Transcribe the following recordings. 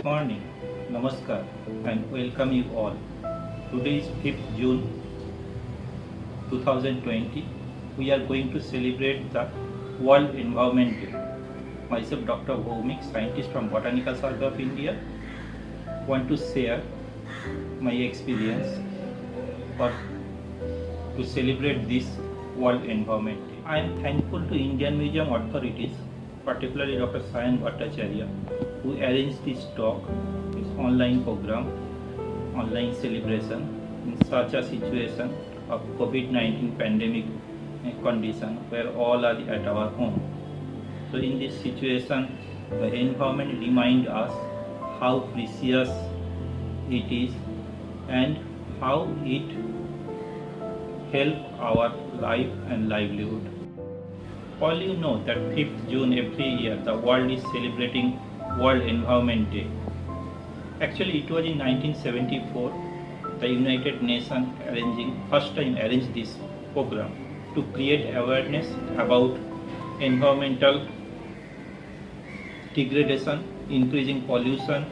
Good morning, Namaskar, and welcome you all. Today is 5th June 2020. We are going to celebrate the World Environment Day. Myself, Dr. Bhoumik, scientist from Botanical Survey of India, want to share my experience for to celebrate this World Environment Day. I am thankful to Indian Museum authorities, particularly Dr. Sayan Bhattacharya, who arranged this talk, this online program, online celebration in such a situation of COVID-19 pandemic condition where all are at our home. So in this situation, the environment reminds us how precious it is and how it helps our life and livelihood. All you know that 5th June every year the world is celebrating World Environment Day. Actually it was in 1974 the United Nations first time arranged this program to create awareness about environmental degradation, increasing pollution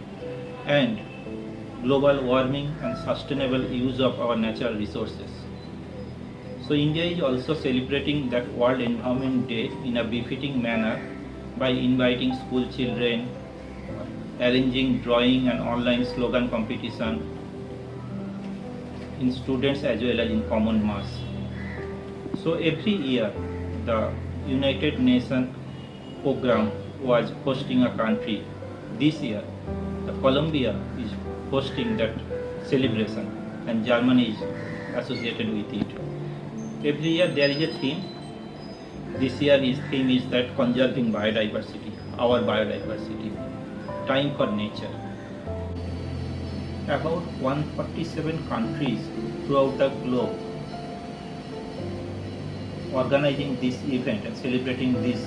and global warming and sustainable use of our natural resources. So India is also celebrating that World Environment Day in a befitting manner by inviting school children, arranging drawing and online slogan competition in students as well as in common mass. So every year the United Nations program was hosting a country. This year the Colombia is hosting that celebration and Germany is associated with it. Every year there is a theme. This year's theme is that conserving biodiversity, our biodiversity, time for nature. About 147 countries throughout the globe organizing this event and celebrating this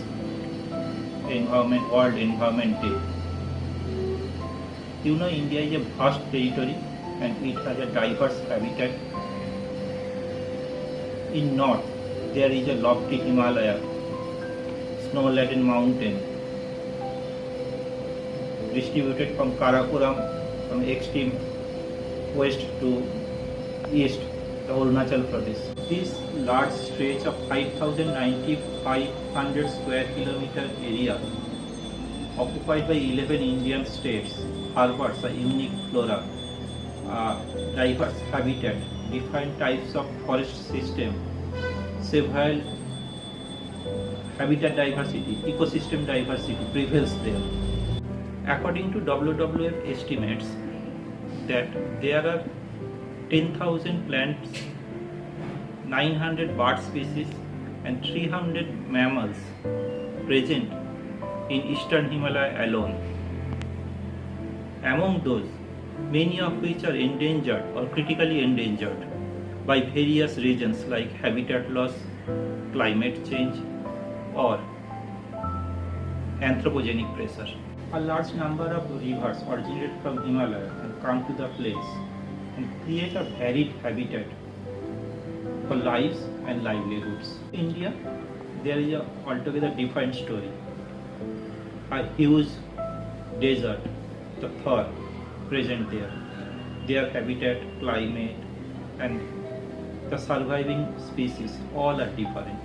World Environment Day. You know, India is a vast territory and it has a diverse habitat. In north, there is a lofty Himalaya, snow-laden mountain, distributed from Karakoram, from extreme west to east, the Arunachal Pradesh. This large stretch of 5,500 square kilometer area, occupied by 11 Indian states, harbors a unique flora, diverse habitat, different types of forest system, several habitat diversity, ecosystem diversity prevails there. According to WWF estimates that there are 10,000 plants, 900 bird species and 300 mammals present in eastern Himalaya alone. Among those, many of which are endangered or critically endangered by various reasons like habitat loss, climate change or anthropogenic pressure. A large number of rivers originate from Himalaya and come to the place and create a varied habitat for lives and livelihoods. In India, there is a altogether different story. A huge desert, the Thar, present there. Their habitat, climate and the surviving species all are different.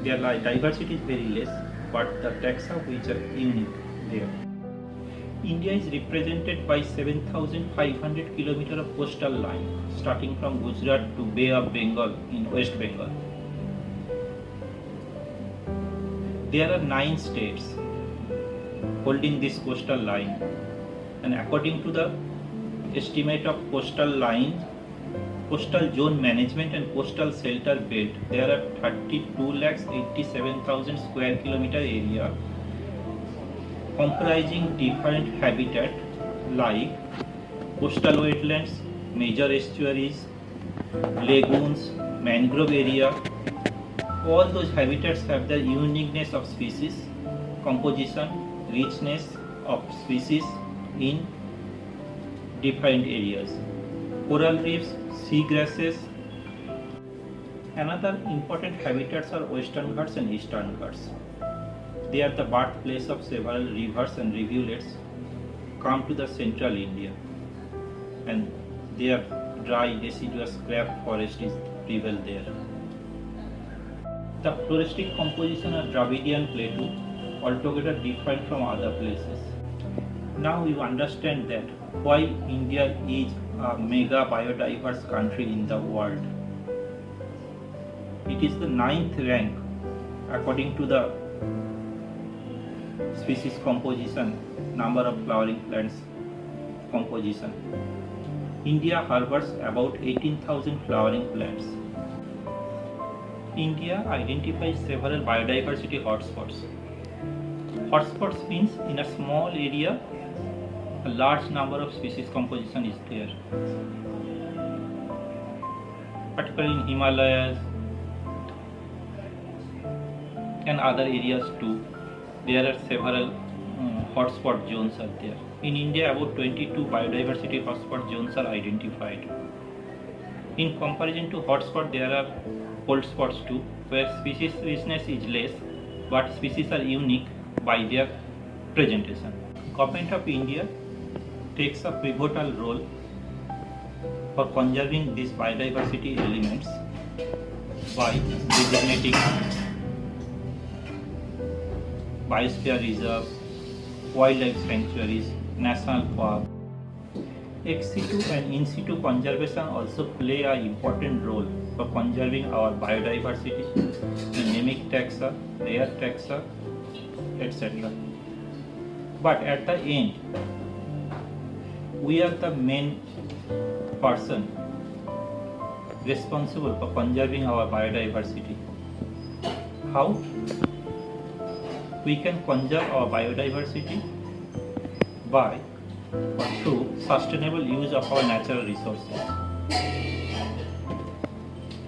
Their diversity is very less, but the taxa which are unique there. India is represented by 7,500 km of coastal line starting from Gujarat to Bay of Bengal in West Bengal. There are 9 states holding this coastal line, and according to the estimate of coastal line, coastal zone management and coastal shelter belt, there are 32,87,000 square kilometer area comprising different habitat like coastal wetlands, major estuaries, lagoons, mangrove area. All those habitats have the uniqueness of species, composition, richness of species in different areas. Coral reefs, sea grasses. Another important habitats are Western Ghats and Eastern Ghats. They are the birthplace of several rivers and rivulets come to the central India, and their dry deciduous scrap forest is prevail there. The floristic composition of Dravidian plateau altogether different from other places. Now you understand that why India is a mega biodiverse country in the world. It is the 9th rank according to the species composition, number of flowering plants composition. India harbors about 18,000 flowering plants. India identifies several biodiversity hotspots. Hotspots means in a small area, a large number of species composition is there. Particularly in Himalayas and other areas too, there are several hotspot zones are there. In India, about 22 biodiversity hotspot zones are identified. In comparison to hotspot, there are cold spots too, where species richness is less, but species are unique by their presentation. Government of India takes a pivotal role for conserving these biodiversity elements by designating biosphere reserve, wildlife sanctuaries, national park. Ex situ and in situ conservation also play an important role for conserving our biodiversity, endemic taxa, rare taxa, etc. But at the end, we are the main person responsible for conserving our biodiversity. How? We can conserve our biodiversity by or through sustainable use of our natural resources.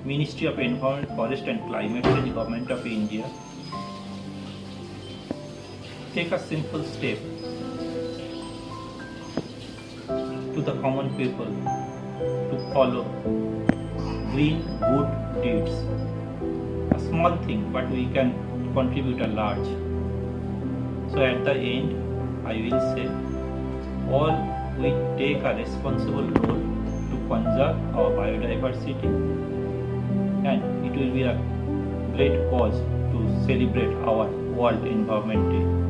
Ministry of Environment, Forest and Climate Change, Government of India take a simple step to the common people to follow green good deeds. A small thing, but we can contribute a large. So at the end, I will say, all we take a responsible role to conserve our biodiversity, and it will be a great cause to celebrate our World Environment Day.